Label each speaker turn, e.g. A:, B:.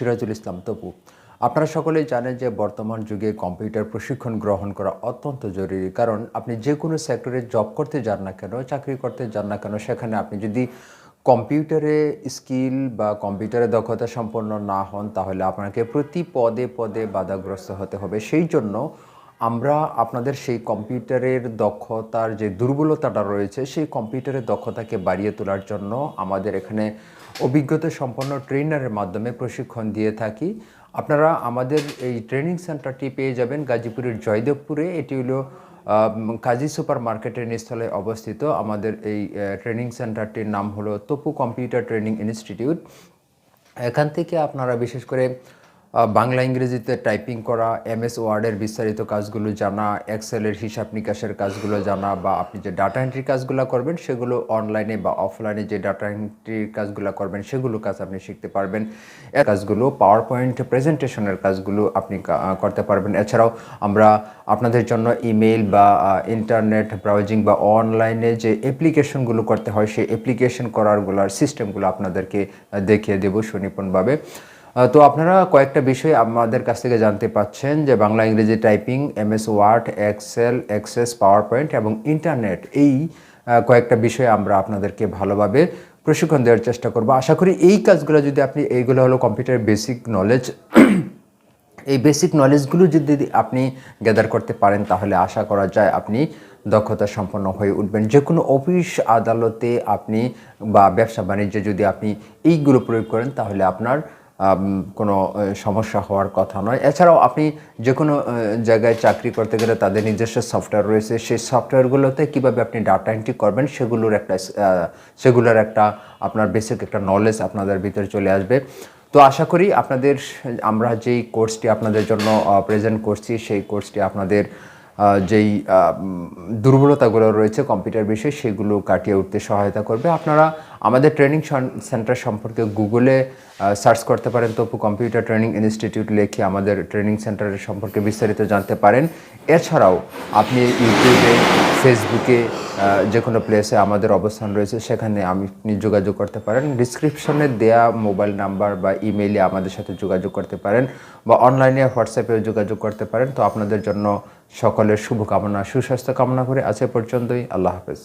A: সিরাজুল ইসলাম তপু। আপনারা সকলেই জানেন যে বর্তমান যুগে কম্পিউটার প্রশিক্ষণ গ্রহণ করা অত্যন্ত জরুরি, কারণ আপনি যে কোনো সেক্টরে জব করতে যান না কেন, চাকরি করতে যান না কেন, সেখানে আপনি যদি কম্পিউটারে স্কিল বা কম্পিউটারে দক্ষতা সম্পন্ন না হন, তাহলে আপনাকে প্রতি পদে পদে বাধাগ্রস্ত হতে হবে। সেই জন্য আমরা আপনাদের সেই কম্পিউটারের দক্ষতার যে দুর্বলতাটা রয়েছে, সেই কম্পিউটারের দক্ষতাকে বাড়িয়ে তোলার জন্য আমাদের এখানে অভিজ্ঞতা সম্পন্ন ট্রেনারের মাধ্যমে প্রশিক্ষণ দিয়ে থাকি। আপনারা আমাদের এই ট্রেনিং সেন্টারটি পেয়ে যাবেন গাজীপুরের জয়দেবপুরে। এটি হলো কাজী সুপার মার্কেটের নিচতলে অবস্থিত। আমাদের এই ট্রেনিং সেন্টারটির নাম হলো তপু কম্পিউটার ট্রেনিং ইনস্টিটিউট। এখান থেকে আপনারা বিশেষ করে বাংলা ইংরেজিতে টাইপিং করা, MS ওয়ার্ডের বিস্তারিত কাজগুলো জানা, এক্সেলের হিসাব নিকাশের কাজগুলো জানা, বা আপনি যে ডাটা এন্ট্রির কাজগুলো করবেন সেগুলো অনলাইনে বা অফলাইনে যে ডাটা এন্ট্রির কাজগুলো করবেন সেগুলো কাজ আপনি শিখতে পারবেন। এর কাজগুলো পাওয়ার পয়েন্ট প্রেজেন্টেশনের কাজগুলো আপনি করতে পারবেন। এছাড়াও আমরা আপনাদের জন্য ইমেইল বা ইন্টারনেট ব্রাউজিং বা অনলাইনে যে অ্যাপ্লিকেশনগুলো করতে হয় সেই অ্যাপ্লিকেশন করারগুলোর সিস্টেমগুলো আপনাদেরকে দেখিয়ে দেব সুনিপুণভাবে। তো আপনারা কয়েকটা বিষয় আমাদের কাছ থেকে জানতে পাচ্ছেন যে বাংলা ইংরেজি typing, MS Word, Excel, Access, PowerPoint এবং ইন্টারনেট, এই কয়েকটা বিষয় আমরা আপনাদেরকে ভালোভাবে প্রশিক্ষণ দেওয়ার চেষ্টা করব। আশা করি এই কাজগুলো যদি আপনি, এইগুলো হলো কম্পিউটারের বেসিক নলেজ, এই বেসিক নলেজগুলো যদি আপনি গ্যাদার করতে পারেন তাহলে আশা করা যায় আপনি দক্ষতা সম্পন্ন হয়ে উঠবেন। যে কোনো অফিস আদালতে আপনি বা ব্যবসা বাণিজ্যে যদি আপনি এইগুলো প্রয়োগ করেন তাহলে আপনার কোনো সমস্যা হওয়ার কথা নয়। এছাড়াও আপনি যে কোনো জায়গায় চাকরি করতে গেলে তাদের নিজস্ব সফটওয়্যার রয়েছে, সেই সফটওয়্যারগুলোতে কীভাবে আপনি ডাটা এন্ট্রি করবেন সেগুলোর একটা আপনার বেসিক একটা নলেজ আপনাদের ভিতরে চলে আসবে। তো আশা করি আমরা যেই কোর্সটি আপনাদের জন্য প্রেজেন্ট করছি সেই কোর্সটি আপনাদের যেই দুর্বলতাগুলো রয়েছে কম্পিউটার বিষয়ে সেগুলো কাটিয়ে উঠতে সহায়তা করবে। আপনারা আমাদের ট্রেনিং সেন্টার সম্পর্কে গুগলে সার্চ করতে পারেন, তপু কম্পিউটার ট্রেনিং ইনস্টিটিউট লিখে আমাদের ট্রেনিং সেন্টারের সম্পর্কে বিস্তারিত জানতে পারেন। এছাড়াও আপনি ইউটিউবে, ফেসবুকে, যে কোনো প্লেসে আমাদের অবস্থান রয়েছে, সেখানে আপনি যোগাযোগ করতে পারেন। ডিসক্রিপশনে দেয়া মোবাইল নাম্বার বা ইমেইলে আমাদের সাথে যোগাযোগ করতে পারেন, বা অনলাইনে হোয়াটসঅ্যাপেও যোগাযোগ করতে পারেন। তো আপনাদের জন্য সকলের শুভকামনা, সুস্বাস্থ্য কামনা করে আজ এ পর্যন্তই। আল্লাহ হাফেজ।